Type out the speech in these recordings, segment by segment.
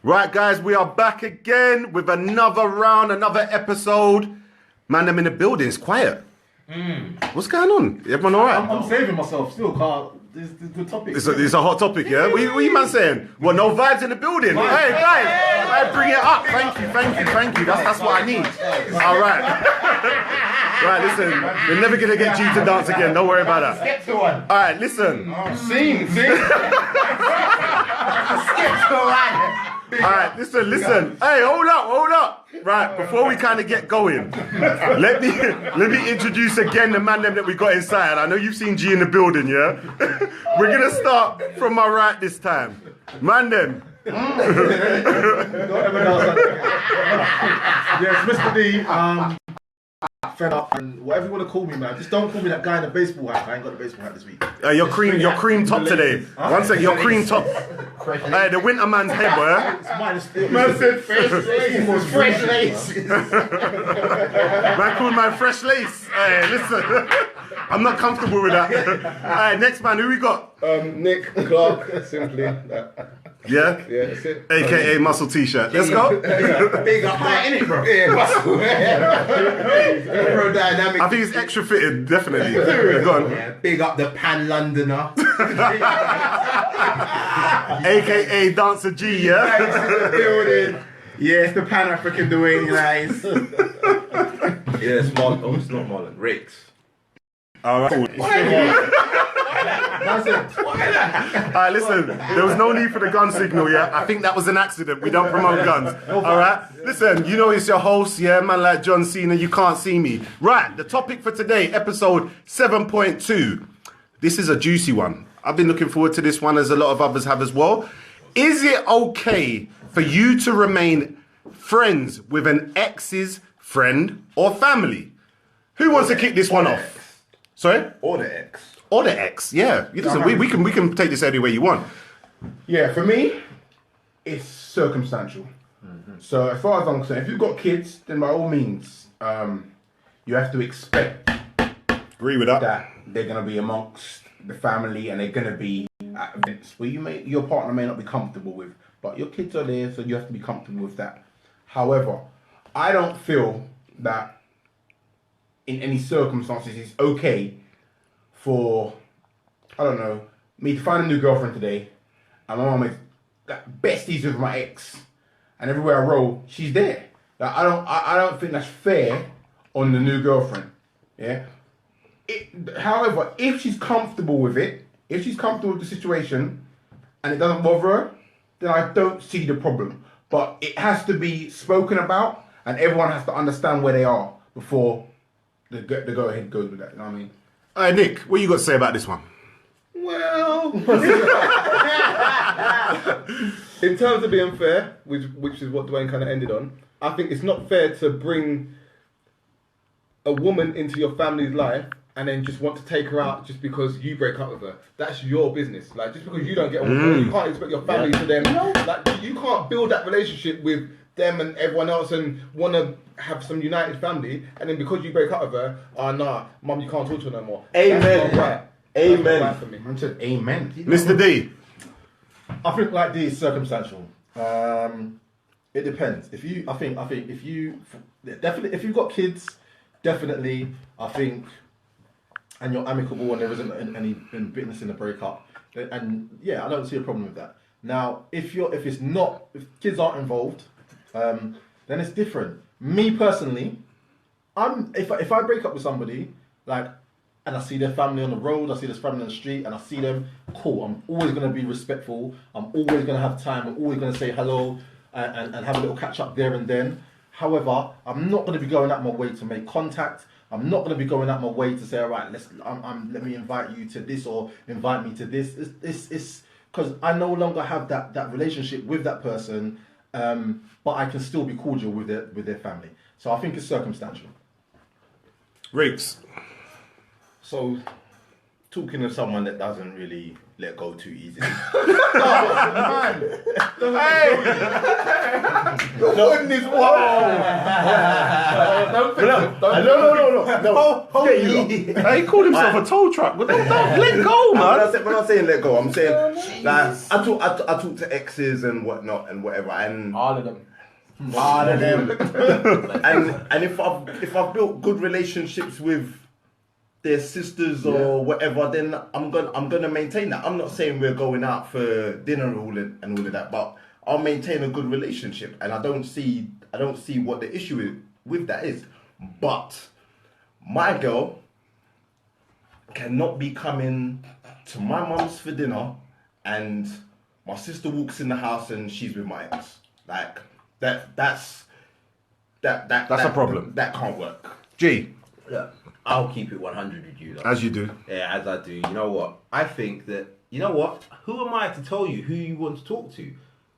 Right, guys, we are back again with another round, another episode. Man, them in the building. It's quiet. What's going on? Everyone all right? I'm saving myself still, Carl. This is the topic. It's a hot topic, yeah? What you man saying? Well, no vibes in the building. Hey, guys, hey, bring it up. Thank you. That's what I need. All right. Right, listen, we're never going to get G to dance again. Don't worry about that. Skip to one. All right, listen. Sing. Skip to one. All right, listen. Hey, hold up. Right, before we kind of get going, let me introduce again the man them that we got inside. I know you've seen G in the building, yeah? We're gonna start from my right this time. Man them. Don't ever dance like that. Yes, Mr. D. Fed up and whatever you want to call me, man. Just don't call me that guy in the baseball hat. I ain't got the baseball hat this week. Your cream top today. One sec, your cream top. Hey, the winter man's head, boy. Man said fresh lace. Man called man fresh lace. Hey, listen. I'm not comfortable with that. Alright, next man, who we got? Nick Clark, simply. Yeah? Yeah, that's it. AKA muscle t-shirt. Let's go. Big up that, innit, bro? Yeah, muscle. Bro, dynamic. I think it's extra fitted, definitely. Go on. Yeah, big up the Pan Londoner. AKA Dancer G, yeah? Building. Yeah, it's the Pan African Dwayne Nice. Yeah, it's Marlon. Oh, it's not Marlon. Rakes. Alright. Alright, listen, there was no need for the gun signal, yeah? I think that was an accident. We don't promote guns. Alright? Listen, you know it's your host, yeah? Man like John Cena, you can't see me. Right, the topic for today, episode 7.2. This is a juicy one. I've been looking forward to this one, as a lot of others have as well. Is it okay for you to remain friends with an ex's friend or family? Who wants to kick this one off? Sorry? Or the ex. Or the ex, yeah. Listen, we can take this any way you want. Yeah, for me, it's circumstantial. So as far as I'm concerned, if you've got kids, then by all means, you have to expect Agree with that. that they're going to be amongst the family and they're going to be at events where your partner may not be comfortable with, but your kids are there, so you have to be comfortable with that. However, I don't feel that in any circumstances it's okay for, I don't know, me to find a new girlfriend today and my mom is besties with my ex and everywhere I roll, she's there. Like, I don't think that's fair on the new girlfriend. Yeah. However, if she's comfortable with it, if she's comfortable with the situation and it doesn't bother her, then I don't see the problem. But it has to be spoken about and everyone has to understand where they are before the go ahead goes with that. You know what I mean? All right, Nick, what you got to say about this one? Well, in terms of being fair, which is what Dwayne kind of ended on, I think it's not fair to bring a woman into your family's life and then just want to take her out just because you break up with her. That's your business. Like, just because you don't get on with her, you can't expect your family to them. Like, you can't build that relationship with them and everyone else and want to have some united family, and then because you break up with her, nah, mum, you can't talk to her no more. Amen. That's not right. Amen. That's not right for me. I said amen. Mr. D. I think like D is circumstantial. It depends. If you definitely, if you've got kids, definitely, I think, and you're amicable and there isn't any bitterness in the breakup, and yeah, I don't see a problem with that. Now, if kids aren't involved, then it's different. Me personally, if I break up with somebody, like, and I see their family on the road, I see this family on the street, and I see them, cool, I'm always going to be respectful, I'm always going to have time, I'm always going to say hello, and have a little catch up there and then. However, I'm not going to be going out my way to make contact, I'm not going to be going out my way to say, all right, let me invite you to this or invite me to this. It's because I no longer have that relationship with that person, but I can still be cordial with their family. So I think it's circumstantial. Rakes. So, talking to someone that doesn't really let go too easily. The one is No. He called himself a tow truck. Well, don't let go, man. When I'm saying let go, I'm saying like I talk to exes and whatnot and whatever, and All of them. and if I've built good relationships with their sisters or whatever, then I'm gonna maintain that. I'm not saying we're going out for dinner and all of that, but I'll maintain a good relationship, and I don't see what the issue with that is. But my girl cannot be coming to my mum's for dinner, and my sister walks in the house and she's with my ex. Like that's a problem. That can't work. G, Look, I'll keep it 100 with you. Like. as you do. Yeah, as I do. You know what? I think that, you know what? Who am I to tell you who you want to talk to?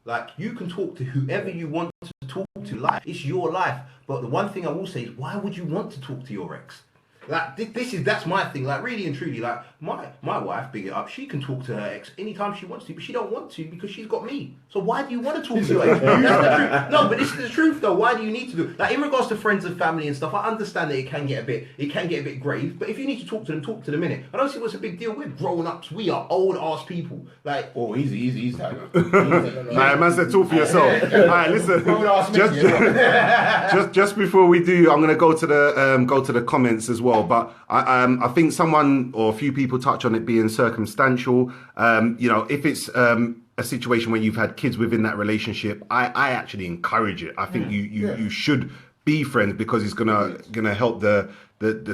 Like, you can talk to whoever you want to talk to. Life. It's your life. But the one thing I will say is, why would you want to talk to your ex? Like, that's my thing. Like, really and truly, like, my wife, big it up, she can talk to her ex anytime she wants to, but she don't want to because she's got me. So why do you want to talk to your ex? That's the truth. No, but it's the truth though. Why do you need to do like in regards to friends and family and stuff? I understand that it can get a bit grave, but if you need to talk to them innit? I don't see what's a big deal. We're grown ups. We are old ass people. Like, Oh, easy, Tiger. Alright, man said talk for yourself. Alright, listen. Just before we do, I'm gonna go to the comments as well. But I think someone or a few people touch on it being circumstantial. If it's a situation where you've had kids within that relationship, I actually encourage it. I think you should be friends because it's gonna help the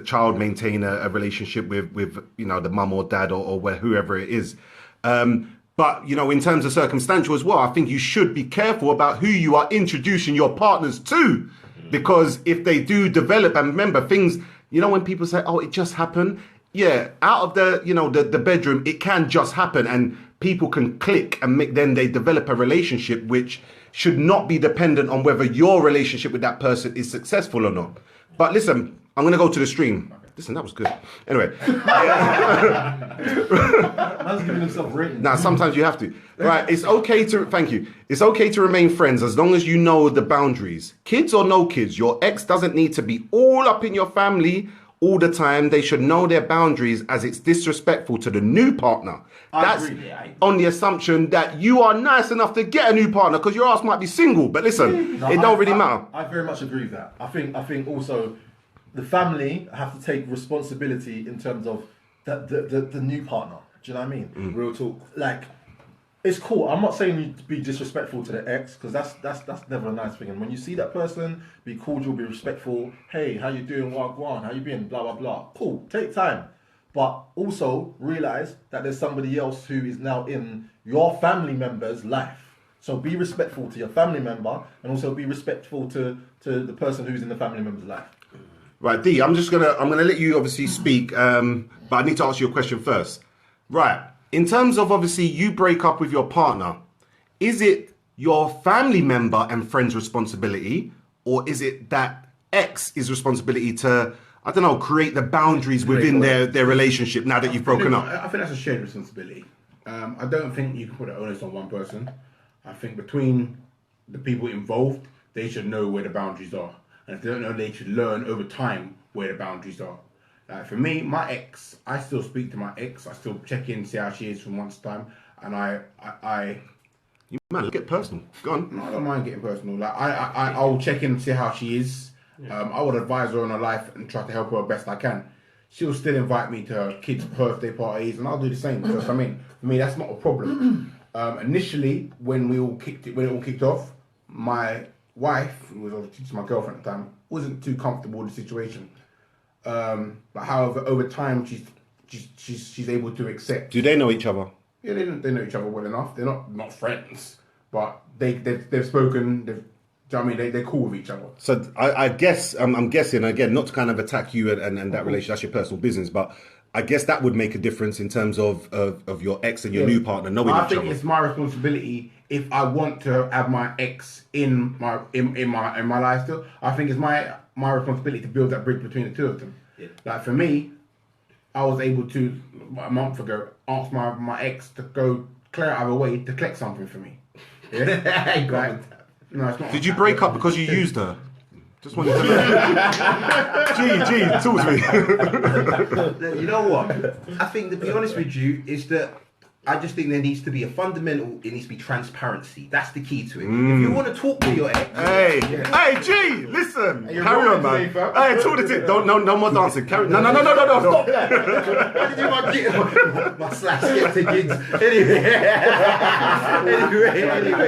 child maintain a relationship with the mum or dad or whoever it is. But in terms of circumstantial as well, I think you should be careful about who you are introducing your partners to, because if they do develop, and remember things. When people say, "Oh, it just happened," yeah, out of the bedroom, it can just happen, and people can click, and then they develop a relationship which should not be dependent on whether your relationship with that person is successful or not. But listen, I'm gonna go to the stream. Listen, that was good. Anyway, Man's giving himself ratings. now sometimes you have to. Right, it's okay to thank you. It's okay to remain friends as long as you know the boundaries. Kids or no kids, your ex doesn't need to be all up in your family all the time. They should know their boundaries, as it's disrespectful to the new partner. That's on the assumption that you are nice enough to get a new partner because your ass might be single. But listen, it don't really matter. I very much agree with that. I think also the family have to take responsibility in terms of the new partner. Do you know what I mean? Real talk. Like, it's cool. I'm not saying you to be disrespectful to the ex, because that's never a nice thing. And when you see that person, be cordial, be respectful. Hey, how you doing? Wagwan, how you been? Blah blah blah. Cool. Take time, but also realize that there's somebody else who is now in your family member's life. So be respectful to your family member, and also be respectful to the person who's in the family member's life. Right, D, I'm gonna let you obviously speak, but I need to ask you a question first. Right, in terms of obviously you break up with your partner, is it your family member and friend's responsibility, or is it that ex's responsibility to, I don't know, create the boundaries within their relationship now that you've broken up? I think that's a shared responsibility. I don't think you can put the onus on one person. I think between the people involved, they should know where the boundaries are. And if they don't know, they should learn over time where the boundaries are. Like for me, my ex, I still speak to my ex. I still check in, see how she is from once time. And I You man, get personal. Go on. no, I don't mind getting personal. Like I'll check in and see how she is. I would advise her on her life and try to help her best I can. She'll still invite me to her kids' birthday parties, and I'll do the same. So I mean, for me, that's not a problem. Initially, when it all kicked off, my wife, who was obviously my girlfriend at the time, wasn't too comfortable with the situation. But however, over time, she's able to accept. Do they know each other? Yeah, they know each other well enough. They're not friends, but they've spoken. Do you know what I mean? They're cool with each other. So I guess I'm guessing again, not to kind of attack you and that relation. That's your personal business, but I guess that would make a difference in terms of your ex and your new partner knowing each other. I think it's my responsibility if I want to have my ex in my life still. I think it's my responsibility to build that bridge between the two of them. Yeah. Like for me, I was able to a month ago. ask my ex to go clear out of her way to collect something for me. Yeah? I ain't got Like, no, it's not. Did you break up because you used her? Just wanted to know. G, talk to me. You know what? I think, to be honest with you, is that I just think there needs to be a fundamental, it needs to be transparency. That's the key to it. If you want to talk to your ex... Hey, G, listen. you're Carry on, rolling man. today, fam. Hey, talk the tip. No more dancing. Carry. No. Stop that! Why did you my gig? My slash skip to gigs. Anyway.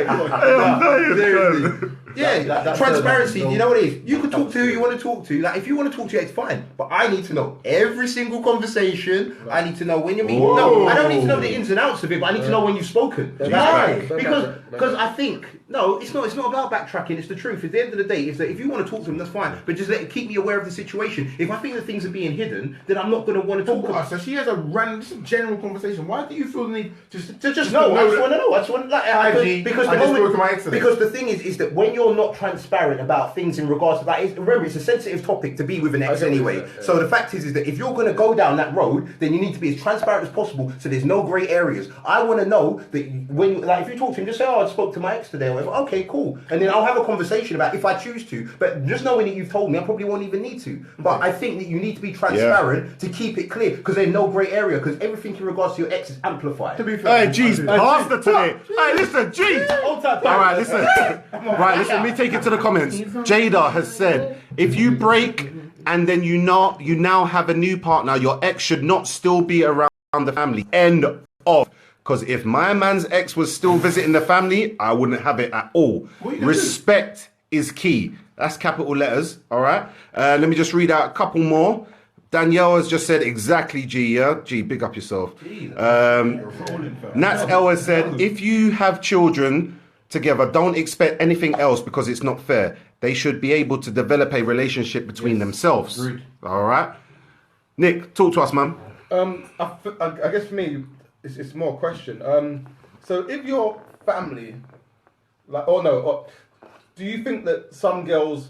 No, seriously. Yeah, that's transparency. no, You know what it is? You can talk to who you want to talk to. Like, if you want to talk to your ex, fine. But I need to know every single conversation. I need to know when you meet. No, I don't need to know the ins and outs of it, but I need to know when you've spoken. Why? Because I think it's not about backtracking. It's the truth. At the end of the day, is that if you want to talk to them, that's fine. But just keep me aware of the situation. If I think that things are being hidden, then I'm not going to want to talk about it. So she has a random, just a general conversation. Why do you feel the need to just No, I just want to know. I just want because I just spoke to my ex today. because the thing is that when you're not transparent about things in regards to that, remember it's a sensitive topic to be with an ex anyway. So the fact is that if you're going to go down that road, then you need to be as transparent as possible, so there's no grey areas. I want to know that when, like, if you talk to him, just say, "Oh, I spoke to my ex today," or whatever. Okay, cool, and then I'll have a conversation about if I choose to. But just knowing that you've told me, I probably won't even need to. But I think that you need to be transparent to keep it clear, because there's no grey area, because everything in regards to your ex is amplified. To be fair, Hey, G's pastor today. Hey, listen, G. All right, listen. Right, listen. Let me take it to the comments. Jada has said, if you break and then you now have a new partner, your ex should not still be around the family. End of. Because if my man's ex was still visiting the family, I wouldn't have it at all. Respect is key. That's capital letters. All right. Let me just read out a couple more. Danielle has just said exactly, G, yeah? G, big up yourself. Nats L has said, if you have children together, don't expect anything else because it's not fair. They should be able to develop a relationship between themselves. Agreed. All right. Nick, talk to us, man. I guess for me, it's more a question. So if your family, do you think that some girls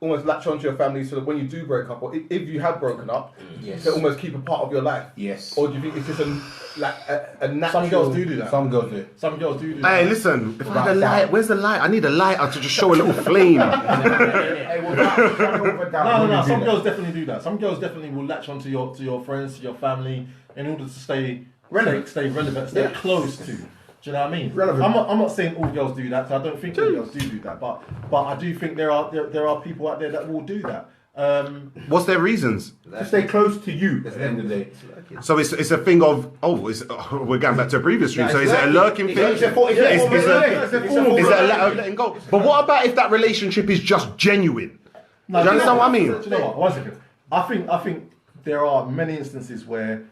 almost latch onto your family so that when you do break up, or if you have broken up, they almost keep a part of your life? Yes. Or do you think it's just a natural... Some girls do that. Some girls do. Some girls do that. Hey, listen, if I had a light, where's the light? I need a lighter to just show a little flame. No. Some girls definitely do that. Some girls definitely will latch onto your friends, to your family, in order to stay relevant, stay close to. Do you know what I mean? Relevant. I'm not saying all girls do that. So I don't think all girls do that. But I do think there are people out there that will do that. What's their reasons? To stay close to you at the end of the day. So it's a thing of, we're going back to a previous stream. So is it a lurking thing? Is it a letting go? But what about if that relationship is just genuine? No, do you understand what I mean? Do you know what? 1 second. I think there are many instances where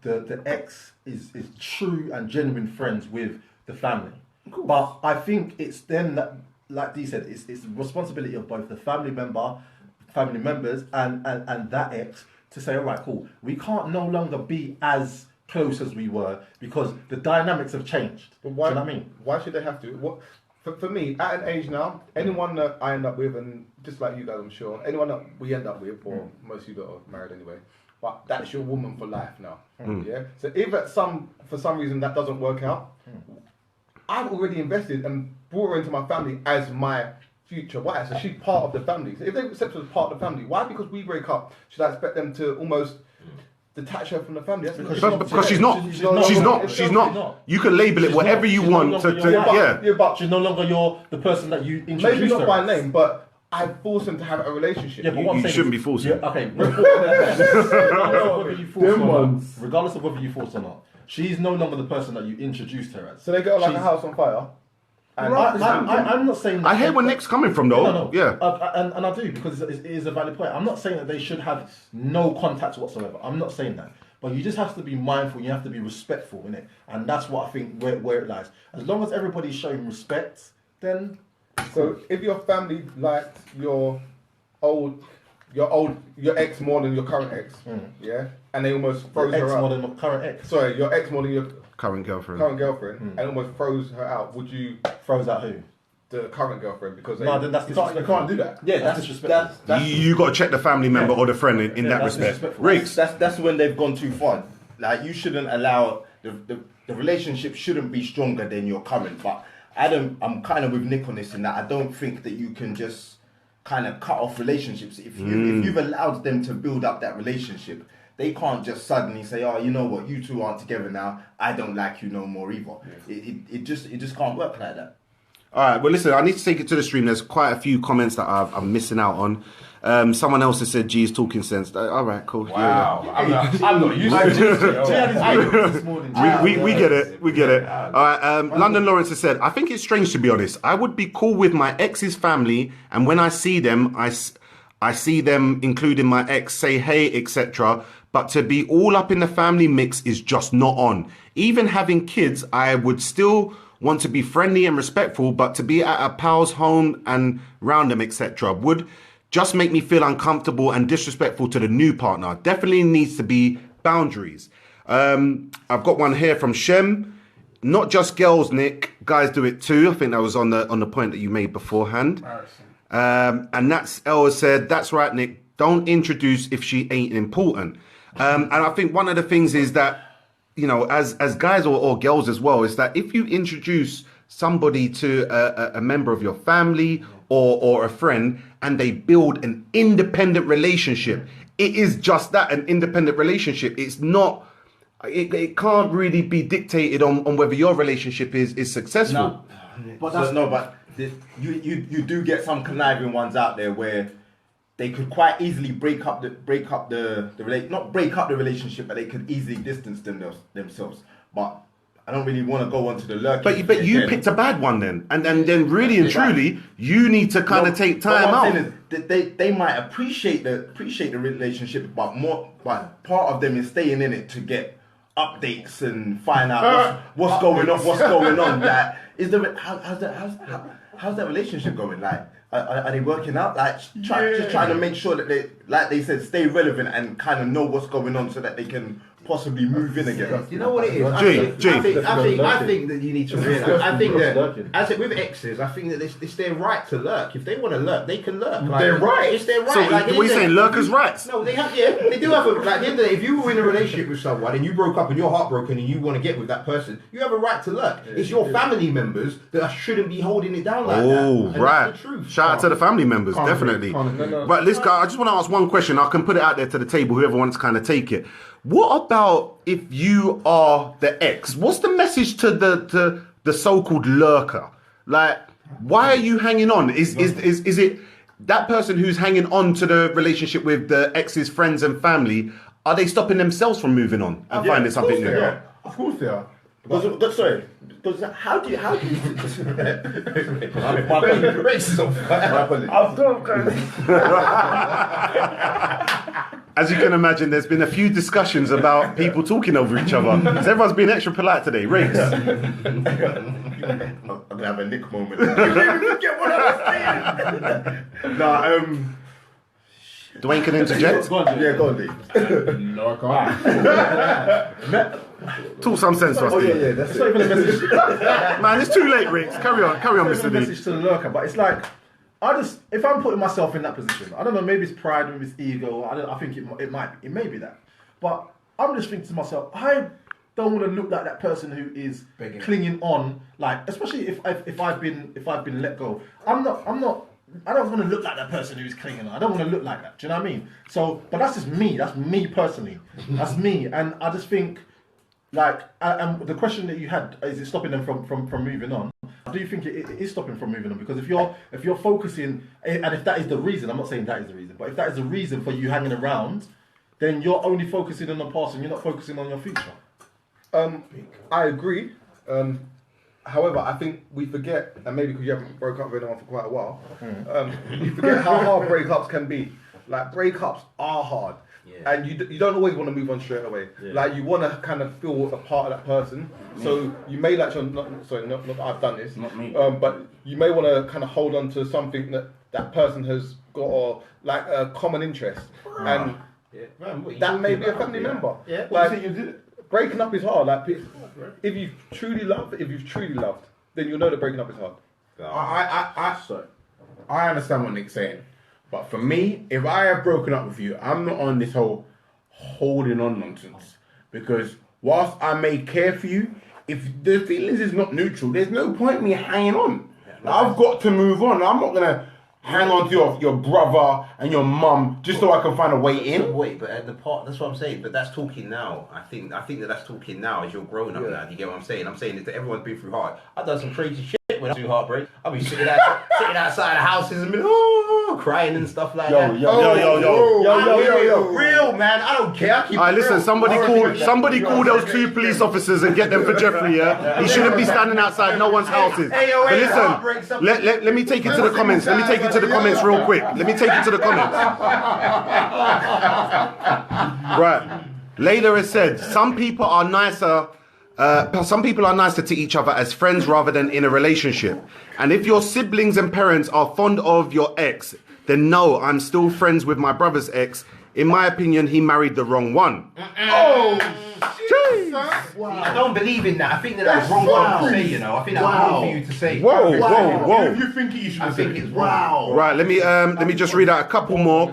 the ex is true and genuine friends with the family. But I think it's then that, like Dee said, it's the responsibility of both the family members and that ex to say, all right, cool, we can't no longer be as close as we were because the dynamics have changed. But why, do you know what I mean? Why should they have to? For me, at an age now, anyone that I end up with, and just like you guys, I'm sure, anyone that we end up with, or most of you that are married anyway, but that's your woman for life now. Yeah. So if for some reason that doesn't work out, I've already invested and brought her into my family as my future wife. So she's part of the family. So if they accept her as part of the family, why? Because we break up, should I expect them to almost detach her from the family? That's Because she's not. You can label it whatever you want. But she's no longer the person that you introduced. Maybe not her by as. name, but I force them to have a relationship. Yeah, but what I'm You saying shouldn't is- be forcing. Yeah, okay. Regardless of whether you force or not, she's no longer the person that you introduced her as. So they go like a She's- house on fire. And I'm not saying. I hear where Nick's coming from, though. No. Yeah. And I do, because it is a valid point. I'm not saying that they should have no contact whatsoever. I'm not saying that. But you just have to be mindful. You have to be respectful, innit? And that's what I think where it lies. As long as everybody's showing respect, then. So if your family liked your ex more than your current ex, yeah, and they almost froze Ex her out. more than my current ex. Sorry, your ex more than your Current girlfriend. current girlfriend, and almost froze her out. Would you Froze out who? the current girlfriend because No, then that's You disrespectful. can't do that. Yeah, That's that's disrespectful. You got to check the family member or the friend in that that's respect. disrespectful. Riggs. that's when they've gone too far. Like you shouldn't allow the relationship shouldn't be stronger than your current. But I'm kind of with Nick on this in that I don't think that you can just kind of cut off relationships. If you've allowed them to build up that relationship, they can't just suddenly say, oh, you know what, you two aren't together now, I don't like you no more either. It just can't work like that. All right, well, listen, I need to take it to the stream. There's quite a few comments that I'm missing out on. Someone else has said, G's talking sense. All right, cool. Wow. I'm not used to this. We get it. We get it. All right. London Lawrence has said, I think it's strange, to be honest. I would be cool with my ex's family, and when I see them, I see them, including my ex, say hey, etc. But to be all up in the family mix is just not on. Even having kids, I would still want to be friendly and respectful, but to be at a pal's home and round them, etc. would just make me feel uncomfortable and disrespectful to the new partner. Definitely needs to be boundaries. I've got one here from Shem. Not just girls, Nick. Guys do it too. I think that was on the point that you made beforehand. And that's Ella said, that's right, Nick. Don't introduce if she ain't important. And I think one of the things is that, you know, as guys or girls as well, is that if you introduce somebody to a member of your family or a friend and they build an independent relationship, it is just that, an independent relationship. It's not, it can't really be dictated on whether your relationship is successful. But you do get some conniving ones out there where they could quite easily not break up the relationship, but they could easily distance themselves. But I don't really want to go on to the lurking. But you picked a bad one then, and then really and truly, you need to kind of take time out. Is that they might appreciate the relationship, but part of them is staying in it to get updates and find out what's going on. That is how's that relationship going? Like, are they working out? Like, just trying to make sure that they, like they said, stay relevant and kind of know what's going on so that they can possibly move in again. You know what it is? I think that you need to realise. I think that, as it with exes, I think that it's their right to lurk. If they want to lurk, they can lurk. Like, they're right. It's their right. So like, what are you saying? Lurkers' rights? No, they have. Yeah, they do have. Like, at the end of the day, if you were in a relationship with someone and you broke up and you're heartbroken and you want to get with that person, you have a right to lurk. It's your family members that shouldn't be holding it down like that. Oh, And right. that's the truth. Shout out to the family members, definitely. Right, this guy, I just want to ask one question. I can put it out there to the table, whoever wants to kind of take it. What about if you are the ex? What's the message to the so-called lurker? Like, why are you hanging on? Is it that person who's hanging on to the relationship with the ex's friends and family? Are they stopping themselves from moving on and finding something new? Yeah, of course they are. Sorry, because how do you As you can imagine, there's been a few discussions about people talking over each other. So everyone's been extra polite today. Race. I'm gonna have a Nick moment. Get what I was saying. Dwayne can interject. Go on, Dave. No, I can't. Talk some sense to us, Steve. That's not even a message. Man, it's too late, Riggs. Carry on, It's Mr. a D. message to the lurker, but it's like, if I'm putting myself in that position, I don't know, maybe it's pride, maybe it's ego. I think it may be that, but I'm just thinking to myself, I don't want to look like that person who is clinging on, like, especially if I've been let go. I don't want to look like that person who's clinging on. I don't want to look like that. Do you know what I mean? So, but that's just me. That's me personally. That's me, and I just think, like, and the question that you had, is it stopping them from moving on? Do you think it is stopping from moving on? Because if you're focusing, and if that is the reason, I'm not saying that is the reason, but if that is the reason for you hanging around, then you're only focusing on the past and you're not focusing on your future. I agree. However, I think we forget, and maybe because you haven't broke up with anyone for quite a while, you forget how hard breakups can be. Like, breakups are hard. Yeah. And you don't always want to move on straight away. Yeah. Like, you want to kind of feel a part of that person. So you may not that I've done this. Not me. But you may want to kind of hold on to something that person has got, or like a common interest. And that may be a family member. Yeah. Like, breaking up is hard. Like, if you've truly loved, then you'll know that breaking up is hard. I understand what Nick's saying, but for me, if I have broken up with you, I'm not on this whole holding on nonsense, because whilst I may care for you, if the feelings is not neutral, there's no point in me hanging on. I've got to move on. I'm not gonna hang on to your brother and your mum just so I can find a way in. Wait, but at the part, that's what I'm saying. But that's talking now. I think that's talking now as you're grown up now. Do you get what I'm saying? I'm saying it to everyone's been through heart. I've done some crazy shit when I was through heartbreak. I'll be sitting outside the houses and be crying and stuff like that. Real man. I don't care. I keep Alright, it listen. real. Somebody call those 2 police officers and get them for Jeffrey. Yeah, he shouldn't be standing outside no one's houses. Hey, But listen, let me take it to the comments. Let me take it to the comments real quick. Let me take it to the comments. Right. Layla has said some people are nicer. Some people are nicer to each other as friends rather than in a relationship. And if your siblings and parents are fond of your ex, then no, I'm still friends with my brother's ex. In my opinion, he married the wrong one. I don't believe in that. I think that's wrong one to say, you know. I think that's wrong for you to say. Whoa. If you think it, you should I have think said it's it. wrong. Right, let me just read out a couple more.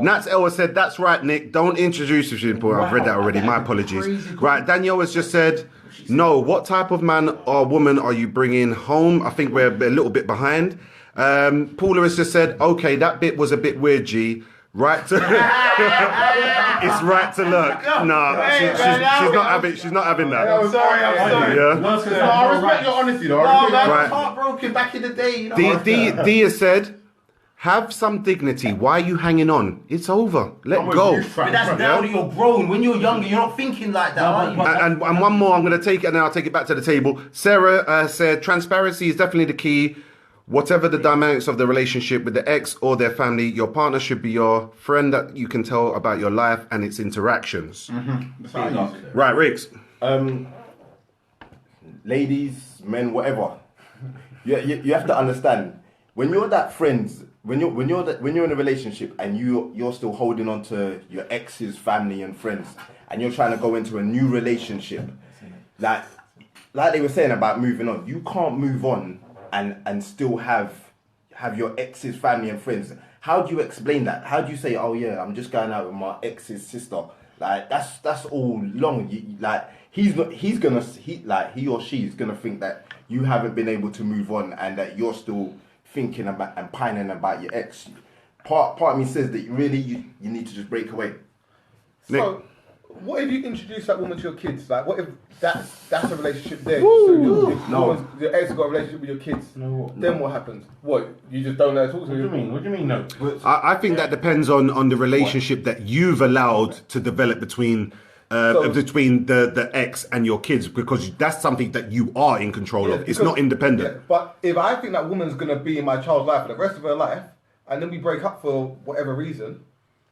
Nats Elwa said, that's right, Nick. Don't introduce people. I've read that already. My apologies. Right, Danielle has just said, no, what type of man or woman are you bringing home? I think we're a little bit behind. Paula has just said, okay, that bit was a bit weird, G. Right to it's right to look. Nah, she's not having that. I'm sorry. Yeah. No, I respect your honesty though. No, man, I Right. was heartbroken back in the day. You know. D has said, have some dignity. Why are you hanging on? It's over. Let go. But that's now that you're grown. When you're younger, you're not thinking like that, are you? And one more, I'm going to take it and then I'll take it back to the table. Sarah said, transparency is definitely the key. Whatever the dynamics of the relationship with the ex or their family, your partner should be your friend that you can tell about your life and its interactions. Right, Riggs. Ladies, men, whatever. You have to understand when you're that friends. When you're in a relationship and you're still holding on to your ex's family and friends, and you're trying to go into a new relationship, like they were saying about moving on, you can't move on and still have your ex's family and friends. How do you explain that? How do you say, oh yeah, I'm just going out with my ex's sister? Like that's all long. He or she is gonna think that you haven't been able to move on and that you're still thinking about and pining about your ex. Part of me says that you need to just break away. So, what if you introduce that woman to your kids? Like, what if that's a relationship there? So your ex got a relationship with your kids. Then what happens? What, you just don't know how to talk to them? What do you mean no? I think that depends on the relationship that you've allowed to develop between the ex and your kids, because that's something that you are in control of. It's not independent. Yeah, but if I think that woman's going to be in my child's life for the rest of her life, and then we break up for whatever reason,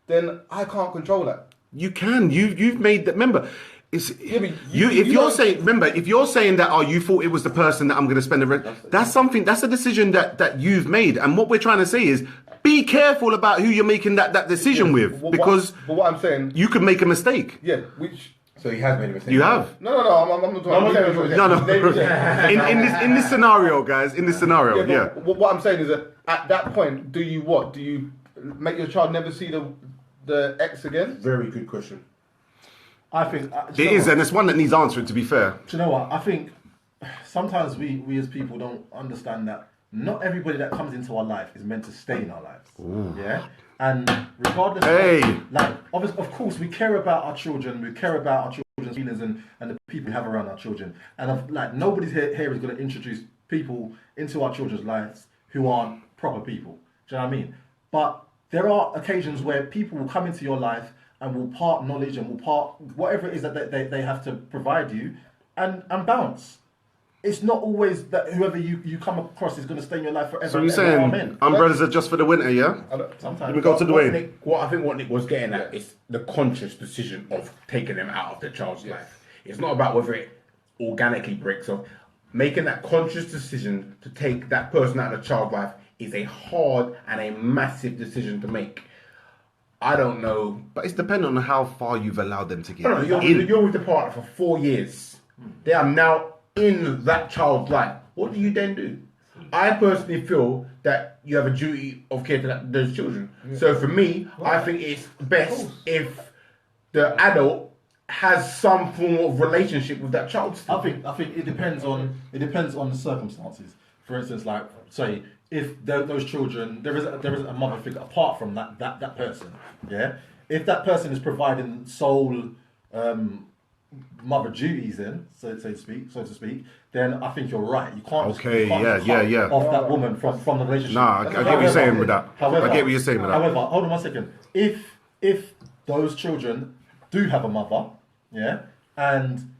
then I can't control that. You can. You've made that. Remember, if you're saying that, you thought it was the person that I'm going to spend the rest. That's a decision that you've made. And what we're trying to say is, be careful about who you're making that decision with, because but what I'm saying, you could make a mistake. Yeah, which. So he has made a mistake. You have. No, I'm not talking. No. In this scenario, guys. In this scenario, yeah. What I'm saying is that at that point, do you make your child never see the ex again? Very good question. I think It is, and it's one that needs answering, to be fair. Do you know what? I think sometimes we as people don't understand that not everybody that comes into our life is meant to stay in our lives. Yeah? And regardless of course, we care about our children, we care about our children's feelings and the people we have around our children. And nobody's here is going to introduce people into our children's lives who aren't proper people. Do you know what I mean? But there are occasions where people will come into your life and will part knowledge and will part whatever it is that they have to provide you and bounce. It's not always that whoever you come across is going to stay in your life forever. So you're saying umbrellas are just for the winter, yeah? Sometimes. Let me go to Dwayne. What Nick was getting at is the conscious decision of taking them out of their child's life. It's not about whether it organically breaks off. Making that conscious decision to take that person out of the child's life is a hard and a massive decision to make. I don't know. But it's dependent on how far you've allowed them to get you're with the partner for 4 years. They are now in that child's life. What do you then do? I personally feel that you have a duty of care to those children. So for me, I think it's best if the adult has some form of relationship with that child still. I think it depends on the circumstances. For instance, like say if those children there isn't a mother figure apart from that person. Yeah, if that person is providing sole mother duties, then so to speak, then I think you're right. You can't. Okay, you can't yeah. Off that woman from the relationship. Nah, I get what you're saying with that. However, I get what you're saying with that. However, hold on 1 second. If those children do have a mother, yeah, and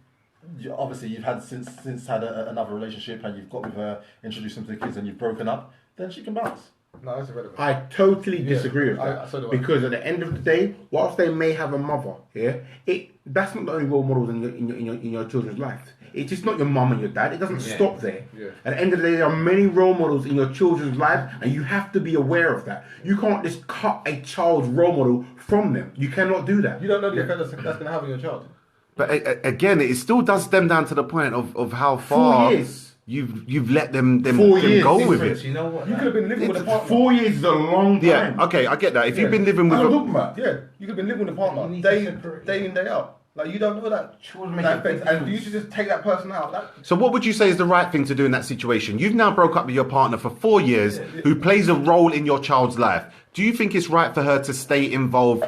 obviously you've had since had another relationship and you've got with her, introduced them to the kids, and you've broken up, then she can bounce. No, that's irrelevant. I totally disagree with I that so do I. because at the end of the day, whilst they may have a mother, that's not the only role models in your children's life. It's just not your mum and your dad. It doesn't stop there. Yeah. At the end of the day, there are many role models in your children's life, and you have to be aware of that. You can't just cut a child's role model from them. You cannot do that. You don't know the effect that's going to have on your child. But again, it still does stem down to the point of how far 4 years. you've let them 4 years. go with it. You know what? You could have been living with a partner. 4 years is a long time. Yeah, okay, I get that. If you've been living with I'm a, talking about. Yeah, you could have been living with a partner You need to day separate. in, day out. Like, you don't know that. That affects, and you should just take that person out. so what would you say is the right thing to do in that situation? You've now broke up with your partner for 4 years, who plays a role in your child's life. Do you think it's right for her to stay involved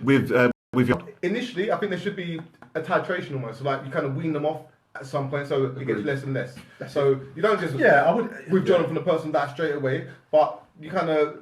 with your? Initially, I think there should be a titration almost. So like, you kind of wean them off at some point, so it gets less and less. So you don't just I would withdraw them from the person that straight away, but you kind of,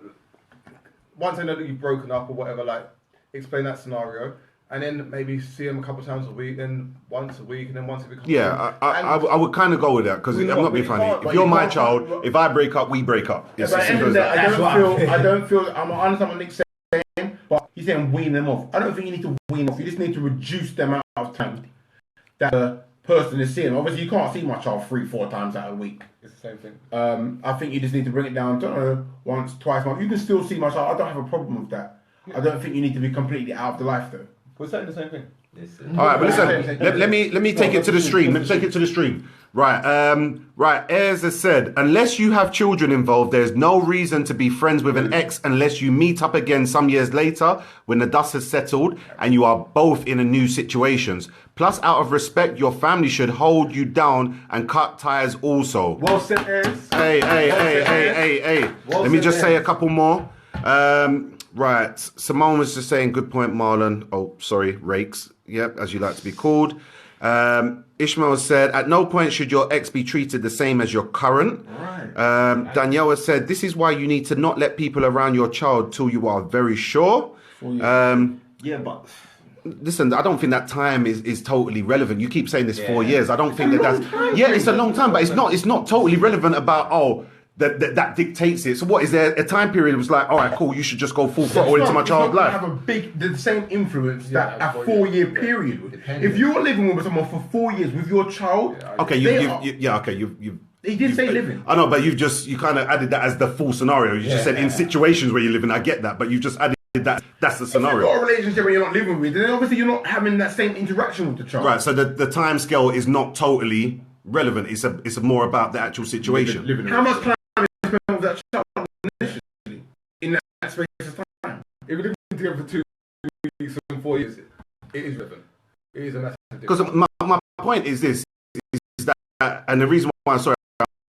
once they know that you've broken up or whatever, like, explain that scenario, and then maybe see them a couple of times a week, then once a week, and then once every couple Yeah, of weeks. I would kind of go with that because I'm not being funny. If you're my child, if I break up, we break up. It's But as at the simple end as of the that. day, I don't feel. I'm understand what Nick's saying, but he's saying wean them off. I don't think you need to wean off. You just need to reduce the amount of time that the person is seeing. Obviously, you can't see my child 3-4 times out a week. It's the same thing. I think you just need to bring it down. Don't know, once, twice a month. You can still see my child. I don't have a problem with that. I don't think you need to be completely out of the life though. We're saying the same thing. All right, but listen. Let me take it to the stream. Let me take it to the stream. Right. Right. Ayers has said, unless you have children involved, there's no reason to be friends with an ex unless you meet up again some years later when the dust has settled and you are both in a new situations. Plus, out of respect, your family should hold you down and cut ties also. Well said, Ayers. Hey. Well Let me said, just say a Ayers. couple more. Right. Simone was just saying, good point, Marlon. Oh, sorry, Rakes. Yep, as you like to be called. Ishmael said, at no point should your ex be treated the same as your current. Right. Danielle has said, this is why you need to not let people around your child till you are very sure. Yeah, but Listen, I don't think that time is totally relevant. You keep saying this 4 years. I don't think that's yeah, it's a long time, but it's not totally relevant about that dictates it. So what is there a time period that was like, all right, cool, you should just go full throttle into my child's life? Have the same influence that a 4 year period would. If you're living with someone for 4 years with your child, Okay, you've he did say living. I know, but you kind of added that as the full scenario. You just said in situations where you're living. I get that, but you've just added that. That's the If you've scenario. got a relationship where you're not living with, then obviously you're not having that same interaction with the child. Right. So the time scale is not totally relevant. It's more about the actual situation. How much time is spent with that child initially in that space of time? If you're living together for 2 weeks and 4 years, it is relevant. It is a massive Because difference. my point is this, is that, and the reason why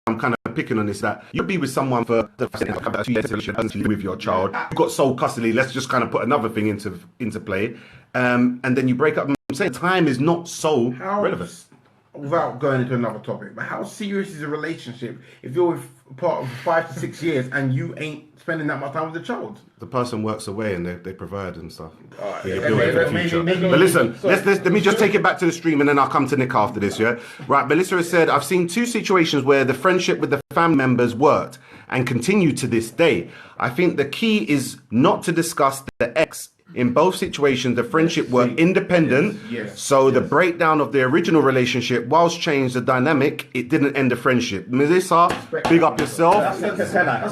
I'm kind of picking on this, that you'll be with someone for the 2 years with your child. You've got sole custody. Let's just kind of put another thing into play, and then you break up. I'm saying time is not so relevant. Without going into another topic, but how serious is a relationship if you're with a part of 5 to 6 years and you ain't spending that much time with the child? The person works away and they provide and stuff. Alright, You're yeah, building for the maybe- future. maybe- But listen, let me just take it back to the stream and then I'll come to Nick after this, yeah? Right, Melissa has said, I've seen 2 situations where the friendship with the family members worked and continue to this day. I think the key is not to discuss the ex. In both situations, the friendship were independent. Yes. So the breakdown of the original relationship, whilst changed the dynamic, it didn't end the friendship. Melissa, big up yourself.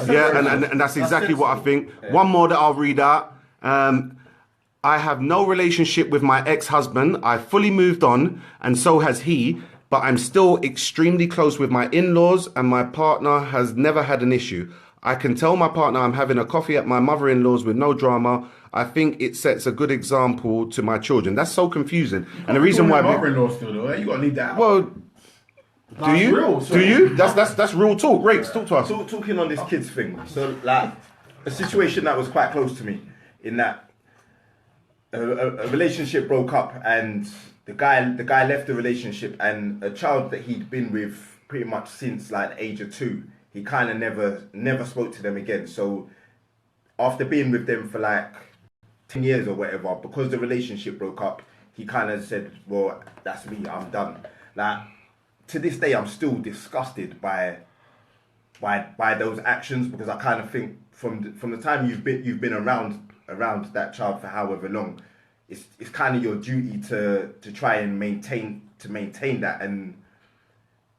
Yeah, and that's exactly what I think. One more that I'll read out. I have no relationship with my ex-husband. I fully moved on, and so has he. But I'm still extremely close with my in-laws, and my partner has never had an issue. I can tell my partner I'm having a coffee at my mother-in-law's with no drama. I think it sets a good example to my children. That's so confusing. And the reason why... mother-in-law still though, you got to leave that out. Well, do you? real, Do you? That's real talk. Rakes, talk to us. Talking on this kids thing, so like a situation that was quite close to me, in that a relationship broke up and the guy left the relationship, and a child that he'd been with pretty much since like the age of 2, he kind of never spoke to them again. So after being with them for like 10 years or whatever, because the relationship broke up, he kind of said, well, that's me, I'm done. Like, to this day, I'm still disgusted by those actions, because I kind of think from the time you've been around that child for however long, it's kind of your duty to try and maintain that, and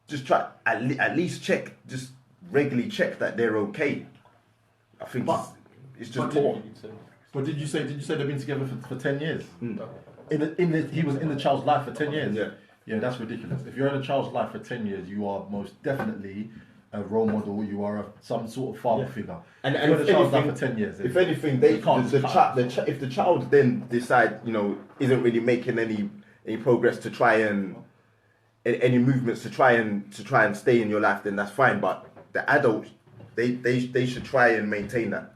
just try at least check, just regularly check that they're okay. I think it's just poor. But did you say they've been together for 10 years? He was in the child's life for 10 years. Yeah. Yeah, that's ridiculous. If you're in a child's life for 10 years, you are most definitely a role model. You are some sort of father figure. And if you're in a child's life anything, for 10 years, if anything, if the child then decide, isn't really making any progress to try and any movements to try and stay in your life, then that's fine. But the adults, they should try and maintain that.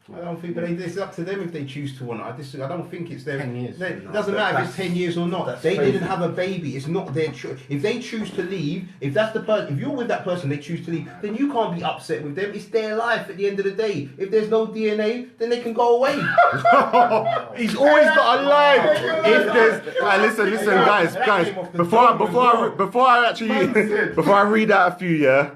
I don't think, but it's up to them if they choose to want it. I don't think it's their... 10 years. It doesn't matter if it's 10 years or not. They crazy. didn't have a baby. It's not their choice. If they choose to leave, if that's the person, if you're with that person, they choose to leave, then you can't be upset with them. It's their life at the end of the day. If there's no DNA, then they can go away. He's always got a line. If there's, listen, guys. Before I read out a few, yeah.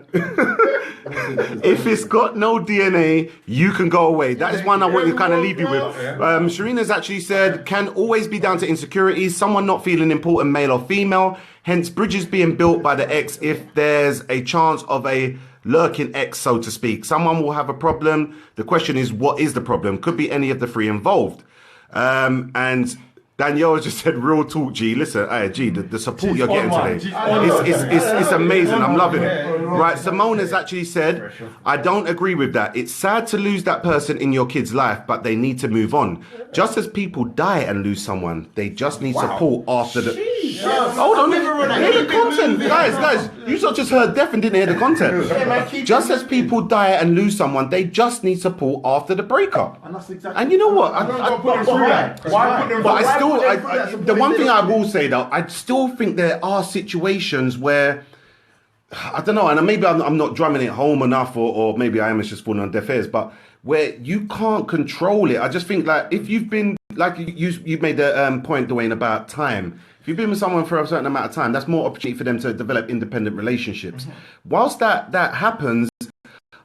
If it's got no DNA, you can go away. That is one I want to kind of leave you with. Sharina's actually said, can always be down to insecurities, someone not feeling important, male or female, hence bridges being built by the ex if there's a chance of a lurking ex, so to speak. Someone will have a problem. The question is, what is the problem? Could be any of the three involved. And Danielle just said, real talk, G. Listen, G, the support you're getting today, it's amazing. I'm loving it. Right, Simone has actually said, I don't agree with that. It's sad to lose that person in your kid's life, but they need to move on. Just as people die and lose someone, they just need support after the... Hold on, hear the content. Guys, you just heard Def and didn't hear the content. Just as people die and lose someone, they just need support after the breakup. And that's exactly. And you know what? The one thing I will say though, I still think there are situations where, I don't know, and maybe I'm not drumming it home enough, or maybe I am just falling on deaf ears, but where you can't control it. I just think like if you've been, like you made the point, Dwayne, about time. If you've been with someone for a certain amount of time, that's more opportunity for them to develop independent relationships. Whilst that happens,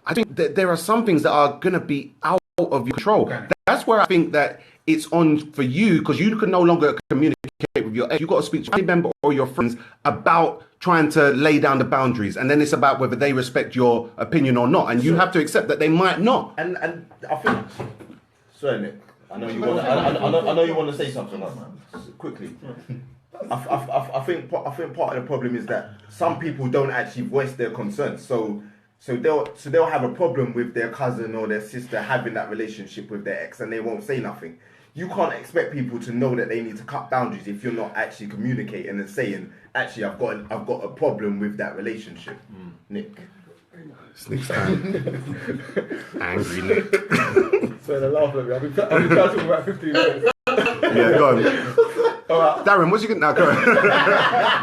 I think that there are some things that are going to be out of your control. That's where I think that it's on for you, because you can no longer communicate with your ex. You've got to speak to a family member or your friends about trying to lay down the boundaries, and then it's about whether they respect your opinion or not, and you have to accept that they might not. And I think, sorry Nick, I know you want to say something quickly. I think part of the problem is that some people don't actually voice their concerns, so they'll have a problem with their cousin or their sister having that relationship with their ex, and they won't say nothing. You can't expect people to know that they need to cut boundaries if you're not actually communicating and saying, actually, I've got a problem with that relationship. Nick. Nick's angry Nick. So they're laughing at me. I've been trying to talk for about 15 minutes. Yeah, go on. All right. Darren, what's you going to... No, go on.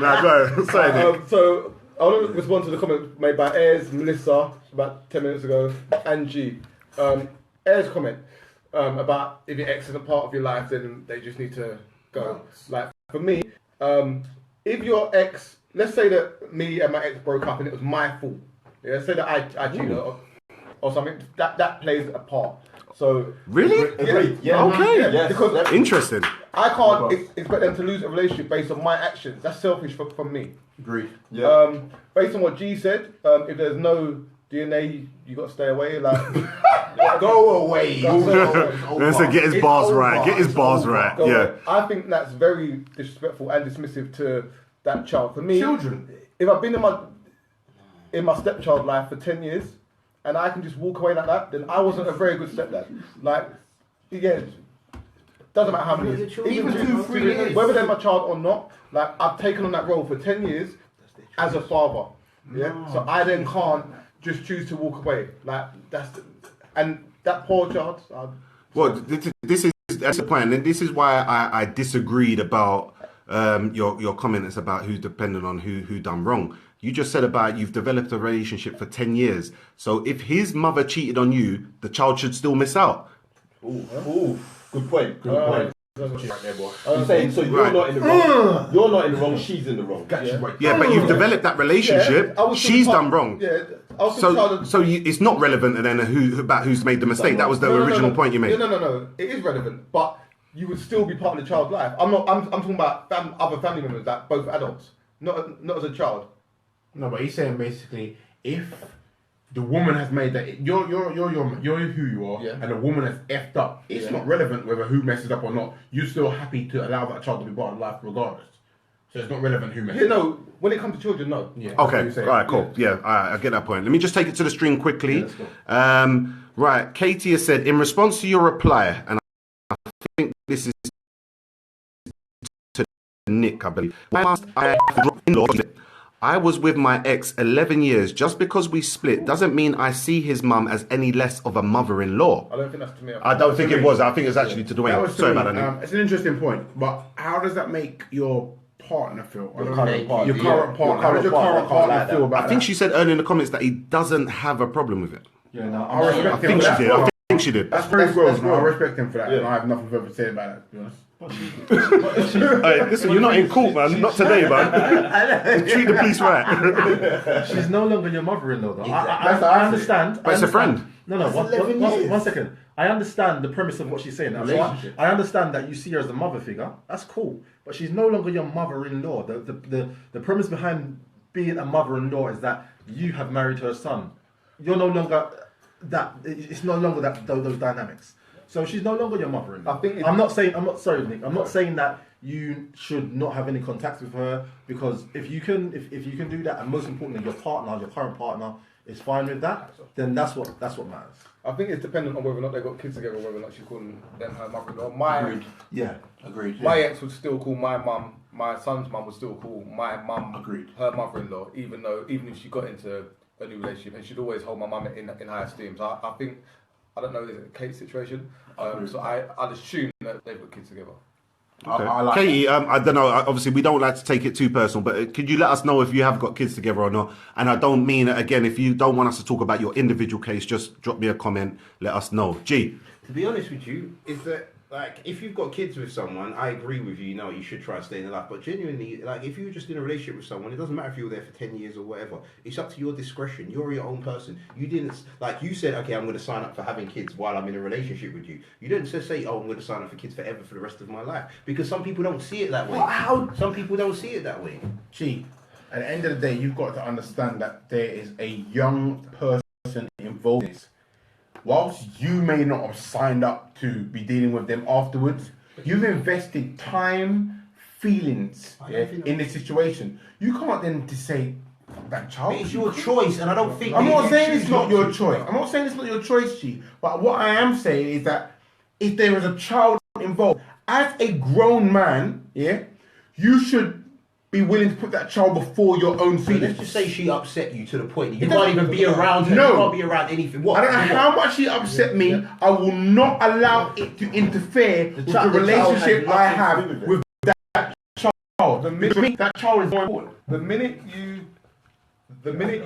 No, go on. Sorry, Nick. So I want to respond to the comment made by Ayers, Melissa, about 10 minutes ago, and G. Ayers' comment about if your ex isn't part of your life, then they just need to go. Like, for me, if your ex, let's say that me and my ex broke up and it was my fault. Yeah, let's say that I cheated or something, that plays a part. So really? Yeah. Okay. Yes. Because interesting. I can't expect them to lose a relationship based on my actions. That's selfish from me. Agree. Yeah. Based on what G said, if there's no DNA, you got to stay away. Like, go away. Let's get his bars right. Get his bars right. Yeah. I think that's very disrespectful and dismissive to that child. For me, Children. if I've been in my stepchild life for 10 years, and I can just walk away like that, then I wasn't a very good stepdad. Like, yeah, doesn't matter how many years. Even 2, 3 years. Whether they're my child or not, like, I've taken on that role for 10 years as a father. Yeah? So I then can't just choose to walk away. Like, and that poor child. Well, that's the point, and this is why I disagreed about your comments about who's dependent on who done wrong. You just said about you've developed a relationship for 10 years. So if his mother cheated on you, the child should still miss out. Ooh, good point. Good point. You're saying so you're not in the wrong. You're not in the wrong. She's in the wrong. Yeah, but you've developed that relationship. Yeah, She's done wrong. Yeah. It's not relevant then about who's made the mistake. That was the original point you made. No. It is relevant, but you would still be part of the child's life. I'm talking about other family members that both adults, not as a child. No, but he's saying basically if the woman has made that you're who you are, Yeah. and the woman has effed up. It's not relevant whether who messes up or not. You're still happy to allow that child to be part of life regardless. So it's not relevant who messes up. No. When it comes to children, no. Yeah. Okay, all right, cool. Yeah, I get that point. Let me just take it to the stream quickly. Right, Katie has said, in response to your reply, and I think this is to Nick, I believe. I was with my ex 11 years. Just because we split doesn't mean I see his mum as any less of a mother-in-law. I don't think that's to me. I don't think it was. I think it's actually to Dwayne. Sorry about that, Nick. It's an interesting point, but how does that make your partner feel? Your current partner. Your current partner. How does your current partner feel about I think that? she said earlier in the comments that he doesn't have a problem with it. Yeah, no, I respect I him think for she that. did. I think she did. That's very gross, man. I gross. respect him for that. And I have nothing further to say about that, to be honest. Hey, listen, you're not in court, man. Not today, man. Treat the police right. she's no longer your mother-in-law, though. Exactly. I understand. But it's a friend. No, one second. I understand the premise of what she's saying. I understand that you see her as a mother figure. That's cool. But she's no longer your mother-in-law. The premise behind being a mother-in-law is that you have married her son. You're no longer that. It's no longer those dynamics. So she's no longer your mother-in-law. I'm not sorry, Nick. I'm not saying that you should not have any contacts with her, because if you can do that, and most importantly, your current partner is fine with that, then that's what matters. I think it's dependent on whether or not they've got kids together, or whether or not she's calling them her mother-in-law. Agreed. My ex would still call my mum, my son's mum would still call my mum her mother-in-law, even if she got into a new relationship, and she'd always hold my mum in high esteem. So I think, I don't know, is it a Kate situation? So I'd assume that they've got kids together. Okay. Katie, I don't know. Obviously, we don't like to take it too personal, but could you let us know if you have got kids together or not? And I don't mean, again, if you don't want us to talk about your individual case, just drop me a comment, let us know. G. To be honest with you, is that, like, if you've got kids with someone, I agree with you, you should try to stay in their life. But genuinely, like, if you're just in a relationship with someone, it doesn't matter if you were there for 10 years or whatever. It's up to your discretion. You're your own person. You didn't, like, you said, okay, I'm going to sign up for having kids while I'm in a relationship with you. You didn't just say, oh, I'm going to sign up for kids forever for the rest of my life. Because some people don't see it that way. Some people don't see it that way. Gee, at the end of the day, you've got to understand that there is a young person involved in this. Whilst you may not have signed up to be dealing with them afterwards, you've invested time, feelings in this situation. You can't then just say, that child. It's your choice, and I don't think... I'm not saying it's not your choice. I'm not saying it's not your choice, G. But what I am saying is that if there is a child involved, as a grown man, you should be willing to put that child before your own feelings. Let's just say she upset you to the point that you can't even be around her. No. You can't be around anything. What? I don't know how much she upset me. I will not allow it to interfere with the relationship I have with that child. That child is more important. The minute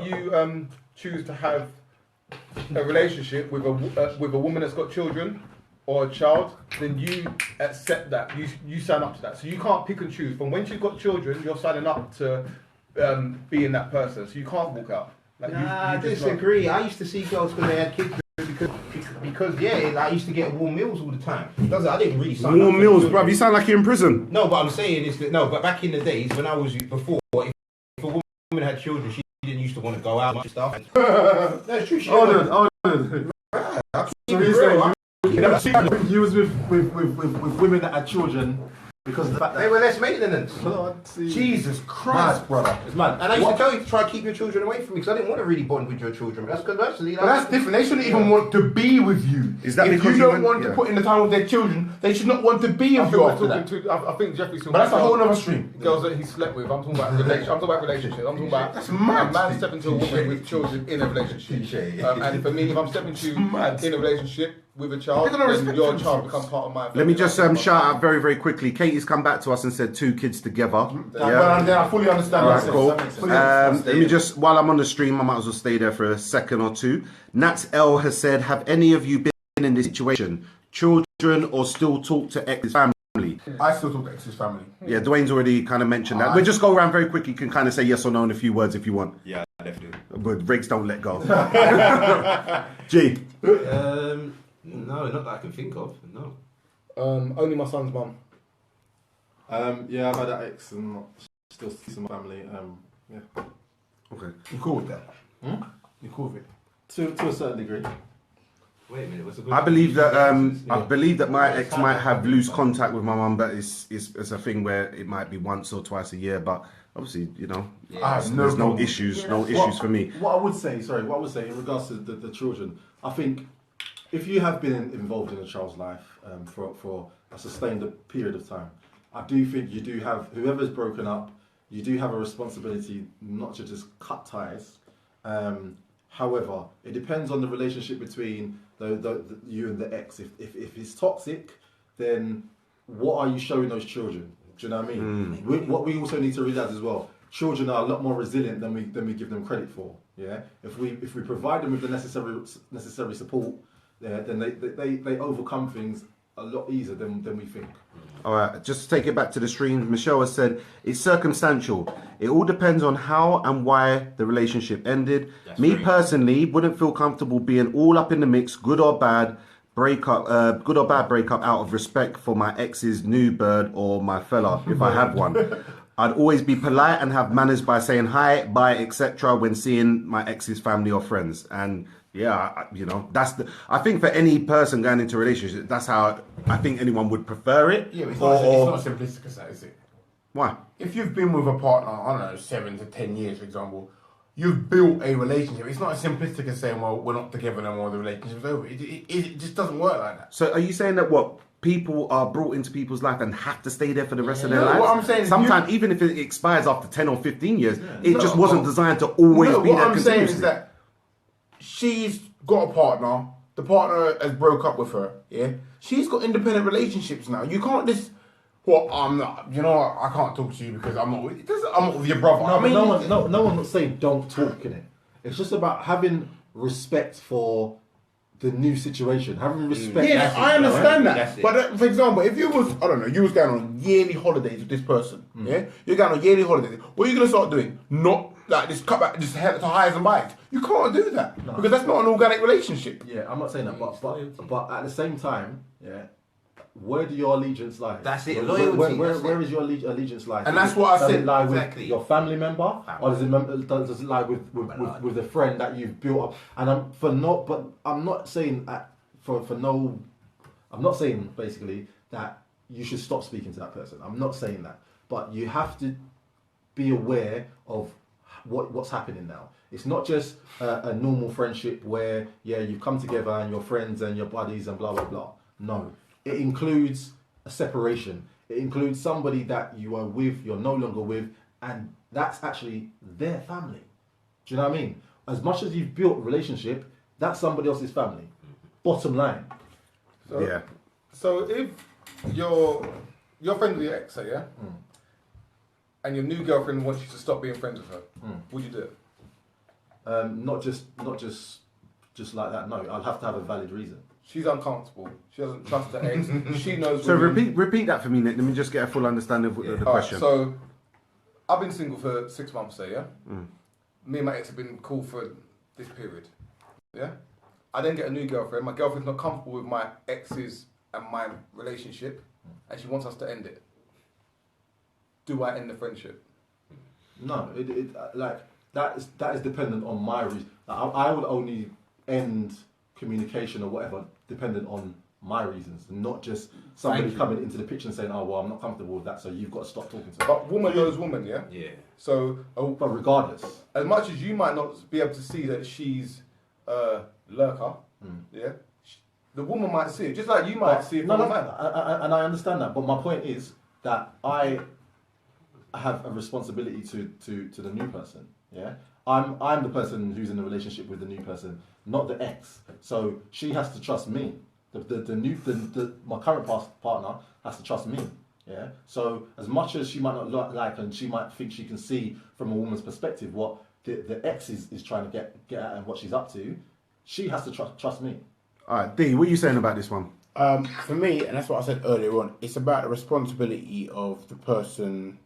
you choose to have a relationship with a woman that's got children or a child, then you accept that. You sign up to that. So you can't pick and choose. From when she's got children, you're signing up to being that person. So you can't walk out. Like, I you just disagree. I used to see girls when they had kids because I used to get warm meals all the time. I didn't really sign up. Warm meals, bruv. You sound like you're in prison. No, but I'm saying is that but back in the days when I was before, if a woman had children, she didn't used to want to go out and stuff. That's true. Hold on. So you was with women that had children because of the fact They that were less maintenance. Lord, see. Jesus Christ, Mad. brother. It's mad. And I used What- to tell you to try to keep your children away from me because I didn't want to really bond with your children. That's because actually, But that's different. They shouldn't even want to be with you. Is that if because you you don't went- want to yeah. put in the time with their children, they should not want to be with you after that. I think Jeffrey's talking But that's a about whole girls- other stream. Girls that he slept with. I'm talking about relationships. I'm talking about That's mad. a man stepping to a woman with children in a relationship. And for me, if I'm stepping to you mad. in a relationship with a child, They're gonna then respect your themselves. child becomes part of my family. Let me just shout out very, very quickly. Katie's come back to us and said 2 kids together. Well, then I fully understand All that. right, cool. That makes sense. Let me just, while I'm on the stream, I might as well stay there for a second or two. Nats L has said, have any of you been in this situation? Children or still talk to ex family? I still talk to ex's family. Yeah, Dwayne's already kind of mentioned that. We'll just go around very quickly. You can kind of say yes or no in a few words if you want. Yeah, definitely. But Rakes don't let go. G. No, not that I can think of. No. Only my son's mum. Yeah, I've had an ex and still see some family. Yeah, Okay. You cool with that? You cool with it? to a certain degree. Wait a minute. What's the I believe that my ex might have loose contact with my mum, but it's a thing where it might be once or twice a year. But obviously, you know, there's no issues for me. What I would say in regards to the children, I think if you have been involved in a child's life for a sustained period of time, I do think you do have, whoever's broken up, you do have a responsibility not to just cut ties. However, it depends on the relationship between you and the ex. If it's toxic, then what are you showing those children? Do you know what I mean? What we also need to realize as well, children are a lot more resilient than we give them credit for. Yeah, if we provide them with the necessary support, then they overcome things a lot easier than we think. All right, just to take it back to the stream, Michelle has said it's circumstantial. It all depends on how and why the relationship ended. Me personally wouldn't feel comfortable being all up in the mix, good or bad breakup out of respect for my ex's new bird or my fella, if I have one. I'd always be polite and have manners by saying hi, bye, etc. when seeing my ex's family or friends. And yeah, I think for any person going into a relationship, that's how I think anyone would prefer it. Yeah, but it's not simplistic as that, is it? Why? If you've been with a partner, I don't know, 7 to 10 years, for example, you've built a relationship. It's not as simplistic as saying, well, we're not together no more, the relationship's over. It just doesn't work like that. So are you saying that people are brought into people's life and have to stay there for the rest of their lives? What I'm saying is sometimes, even if it expires after 10 or 15 years, it just wasn't designed to always be what there I'm saying continuously. is that she's got a partner. The partner has broke up with her. Yeah, she's got independent relationships now. You can't just. Well, I'm not. You know what? I can't talk to you because I'm not with. I'm not with your brother. No, I mean, no one's not saying don't talk in it. It's just about having respect for the new situation, having respect. yeah, I understand That's that. it. But for example, if you was, I don't know, you was going on yearly holidays with this person, yeah, you're going on yearly holidays. What are you gonna start doing? Not like just cut back, just head to highs and buys. You can't do that because that's not an organic relationship. Yeah, I'm not saying that, but at the same time, yeah, where do your allegiance lie? That's it, Where loyalty, where is your allegiance lie? And that's what I does said, it lie exactly. with your family member, or does it lie with a friend that you've built up? And I'm not saying that I'm not saying basically that you should stop speaking to that person. I'm not saying that, but you have to be aware of what's happening now. It's not just a normal friendship where you've come together and you're friends and you're buddies and blah blah blah. No, it includes a separation. It includes somebody that you are with, you're no longer with, and that's actually their family. Do you know what I mean? As much as you've built a relationship, that's somebody else's family. Bottom line. So, Yeah. So if you're friends with your ex, yeah, and your new girlfriend wants you to stop being friends with her, would you do it? Not just like that. No, I'll have to have a valid reason. She's uncomfortable. She doesn't trust her ex. She knows. So women. repeat that for me, Nick. Let me just get a full understanding of the Alright, question. so I've been single for 6 months, say, yeah. Me and my ex have been cool for this period, yeah. I then get a new girlfriend. My girlfriend's not comfortable with my ex's and my relationship, and she wants us to end it. Do I end the friendship? No, like that is dependent on my reason. I would only end communication or whatever dependent on my reasons, not just somebody coming into the picture and saying, "Oh, well, I'm not comfortable with that, so you've got to stop talking to me." But woman knows woman, yeah? Yeah. So, But regardless, as much as you might not be able to see that she's a lurker, yeah, the woman might see it, just like you might see it from a man. and I understand that. But my point is that I have a responsibility to the new person. Yeah, I'm the person who's in a relationship with the new person, not the ex. So she has to trust me. My current partner has to trust me. Yeah. So as much as she might not like, and she might think she can see from a woman's perspective what the ex is trying to get at and what she's up to, she has to trust me. All right, D, what are you saying about this one? For me, and that's what I said earlier on, it's about the responsibility of the person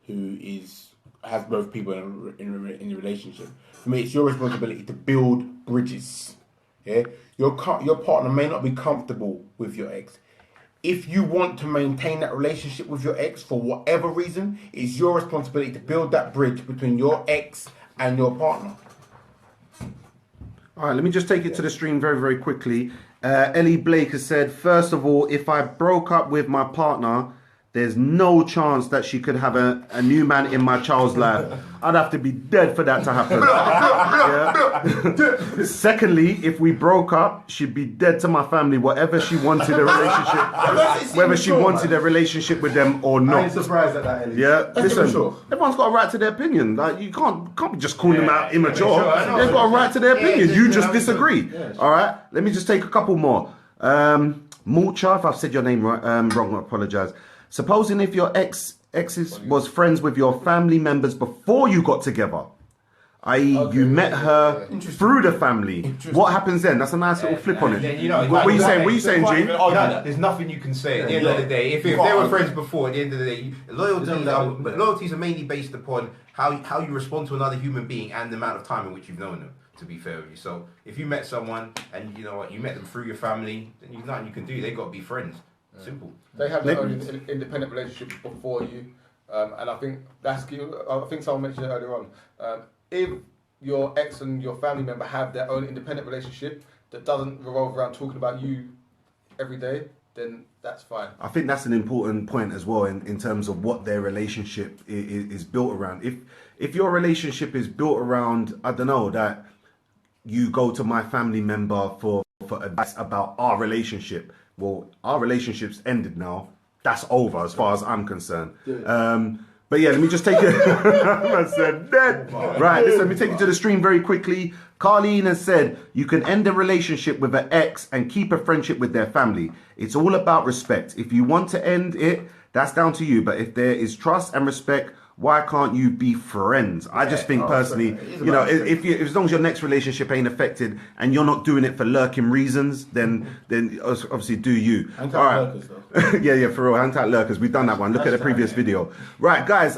who has both people in the relationship. For me, it's your responsibility to build bridges. Yeah, your partner may not be comfortable with your ex. If you want to maintain that relationship with your ex for whatever reason, it's your responsibility to build that bridge between your ex and your partner. All right, let me just take it to the stream very, very quickly. Ellie Blake has said, first of all, if I broke up with my partner, there's no chance that she could have a new man in my child's life. I'd have to be dead for that to happen. Yeah. Secondly, if we broke up, she'd be dead to my family, whatever she wanted a relationship, whether she wanted a relationship with them or I not. ain't surprised at that, Ellie. Yeah, listen, everyone's got a right to their opinion. Like, you can't be just calling them out immature. They've got a right to their opinion. You just disagree. All right, let me just take a couple more. Mulcha, if I've said your name wrong, I apologise. Supposing if your ex was friends with your family members before you got together, i.e. you met her through the family, what happens then? That's a nice little flip on it. Then, you know, what are you saying? What are you saying, G? There's nothing you can say at the end of the day. If they were friends before, at the end of the day, loyalties are mainly based upon how you respond to another human being and the amount of time in which you've known them. To be fair with you, so if you met someone and you know what, you met them through your family, then there's nothing you can do. They've got to be friends. Simple. They have their own independent relationship before you, and I think that's key. I think someone mentioned it earlier on. If your ex and your family member have their own independent relationship that doesn't revolve around talking about you every day, then that's fine. I think that's an important point as well in terms of what their relationship is built around. If your relationship is built around, I don't know, that you go to my family member for advice about our relationship. Well, our relationship's ended now. That's over as far as I'm concerned. But yeah, let me just take it. I said dead. Right, listen, let me take you to the stream very quickly. Carleen has said, you can end a relationship with an ex and keep a friendship with their family. It's all about respect. If you want to end it, that's down to you. But if there is trust and respect, why can't you be friends? I just think personally, you know, if as long as your next relationship ain't affected and you're not doing it for lurking reasons, then obviously do you. All right. yeah, for real. Hang tight lurkers. We've done that one. Look at the previous video. Right, guys.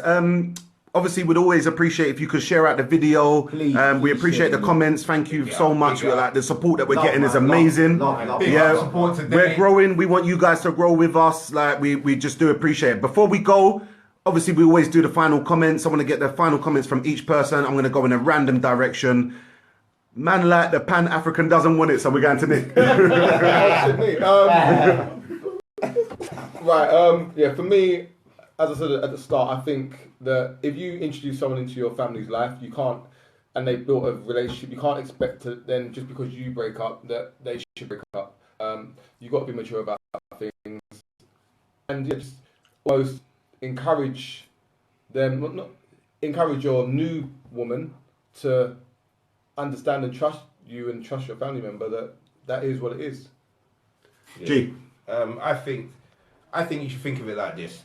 Obviously, we'd always appreciate if you could share out the video. Please, we appreciate the comments. Thank you so much. Like the support that we're getting is amazing. Yeah, we're growing. We want you guys to grow with us. Like we just do appreciate it. Before we go, obviously we always do the final comments. I want to get the final comments from each person. I'm going to go in a random direction. Man, like the Pan-African doesn't want it, so we're going to Nick. Right. Yeah. For me, as I said at the start, I think that if you introduce someone into your family's life, you can't, and they've built a relationship, you can't expect to then, just because you break up, that they should break up. You've got to be mature about things, and just almost encourage them, encourage your new woman to understand and trust you and trust your family member that is what it is. Yeah. G. I think you should think of it like this.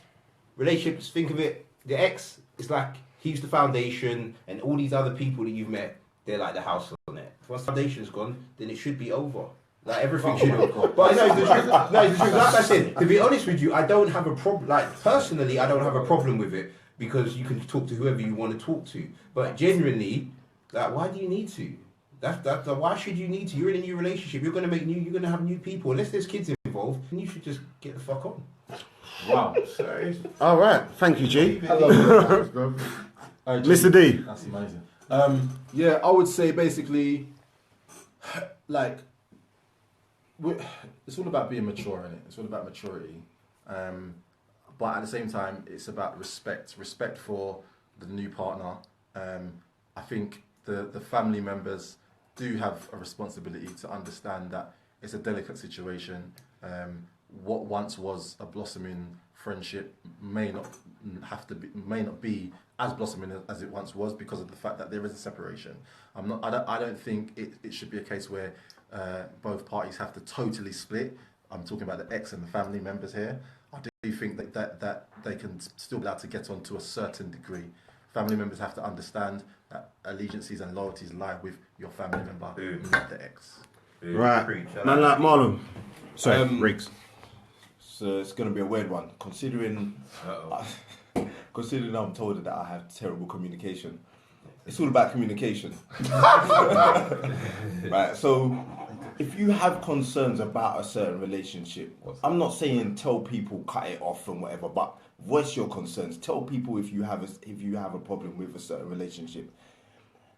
Relationships, think of it, the ex is like, he's the foundation, and all these other people that you've met, they're like the house on it. Once the foundation's gone, then it should be over. Like everything should have gone. But no, the truth, like I said, to be honest with you, I don't have a problem, like personally, I don't have a problem with it, because you can talk to whoever you want to talk to. But genuinely, like, why do you need to? That's why should you need to? You're in a new relationship, you're going to have new people. Unless there's kids involved, then you should just get the fuck on. Wow. All right. Thank you, G. Mr. D. That's amazing. Yeah, I would say basically, like, it's all about being mature, innit? It's all about maturity. But at the same time, it's about respect for the new partner. I think the family members do have a responsibility to understand that it's a delicate situation. What once was a blossoming friendship may not be as blossoming as it once was because of the fact that there is a separation. I don't think it should be a case where both parties have to totally split. I'm talking about the ex and the family members here. I do think that they can still be allowed to get on to a certain degree. Family members have to understand that allegiances and loyalties lie with your family member, not the ex. Right. Man like Marlon. Sorry, Riggs. So it's going to be a weird one, considering I'm told that I have terrible communication. It's all about communication. Right, so if you have concerns about a certain relationship, I'm not saying tell people cut it off and whatever, but voice your concerns. Tell people if you have a problem with a certain relationship.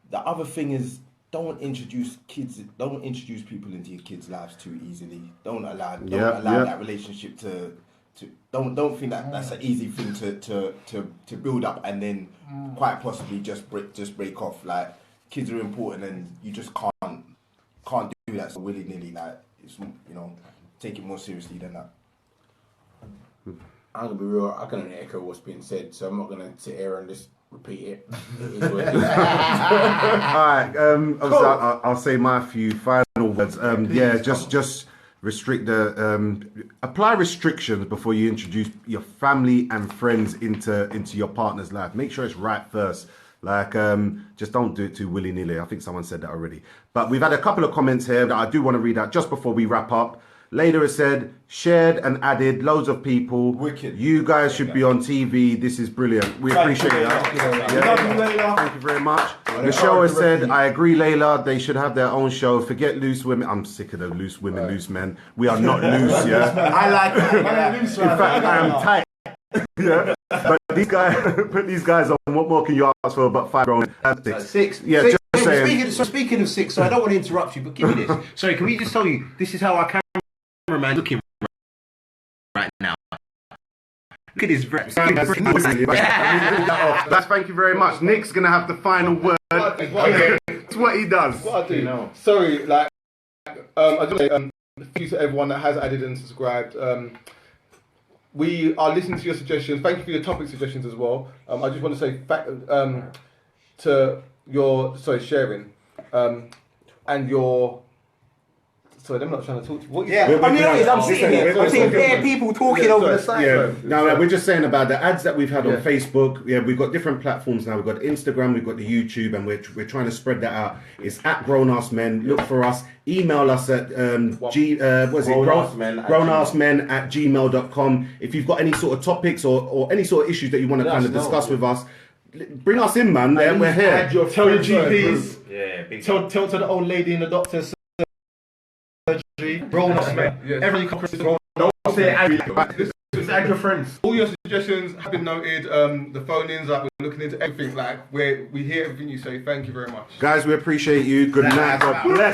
The other thing is, don't introduce people into your kids' lives too easily. Don't allow that relationship to don't think that that's an easy thing to build up and then quite possibly just break off. Like, kids are important and you just can't do that so willy-nilly. Like, it's, take it more seriously than that. I'm gonna be real. I can only echo what's been said, so I'm not gonna sit here and just repeat it. Alright, I'll say my few final words. Just restrict apply restrictions before you introduce your family and friends into your partner's life. Make sure it's right first. Like, just don't do it too willy-nilly. I think someone said that already. But we've had a couple of comments here that I do want to read out just before we wrap up. Layla has said, shared and added loads of people. Wicked. You guys should be on TV. This is brilliant. We appreciate that. Thank you very much. Michelle has said, I agree, Layla. They should have their own show. Forget loose women. I'm sick of the loose women, loose men. We are not loose, yeah? I like that. In fact, I am tight. Yeah, but put these guys on. What more can you ask for? But 5 grown 6. Yeah, six. just saying. Speaking of 6, so I don't want to interrupt you, but give me this. Sorry, can we just tell you this is how our cameraman looking right now? Look at his breath. That's thank you very much. Nick's gonna have the final word. It's what he does. What I do now. Sorry, I just say thank you to everyone that has added and subscribed. We are listening to your suggestions. Thank you for your topic suggestions as well. I just want to say to your sharing and your. Sorry, I'm not trying to talk to you. What I'm sitting here. I'm seeing bare people talking over the side. Yeah, no, we're just saying about the ads that we've had on Facebook. Yeah, we've got different platforms now. We've got Instagram, we've got the YouTube, and we're trying to spread that out. It's at Grown Arse Men. Look for us. Email us at grownarsmen@gmail.com. If you've got any sort of topics or any sort of issues that you want to kind of discuss with us, bring us in, man. We're here. Tell your GPs. Yeah, big Tell to the old lady in the doctor's surgery. Grown Arse Men. Everything comes grown. Don't say angry. Just add your friends. All your suggestions have been noted. The phone-ins, we're looking into everything. We hear everything you say. Thank you very much. Guys, we appreciate you. Good night. God bless.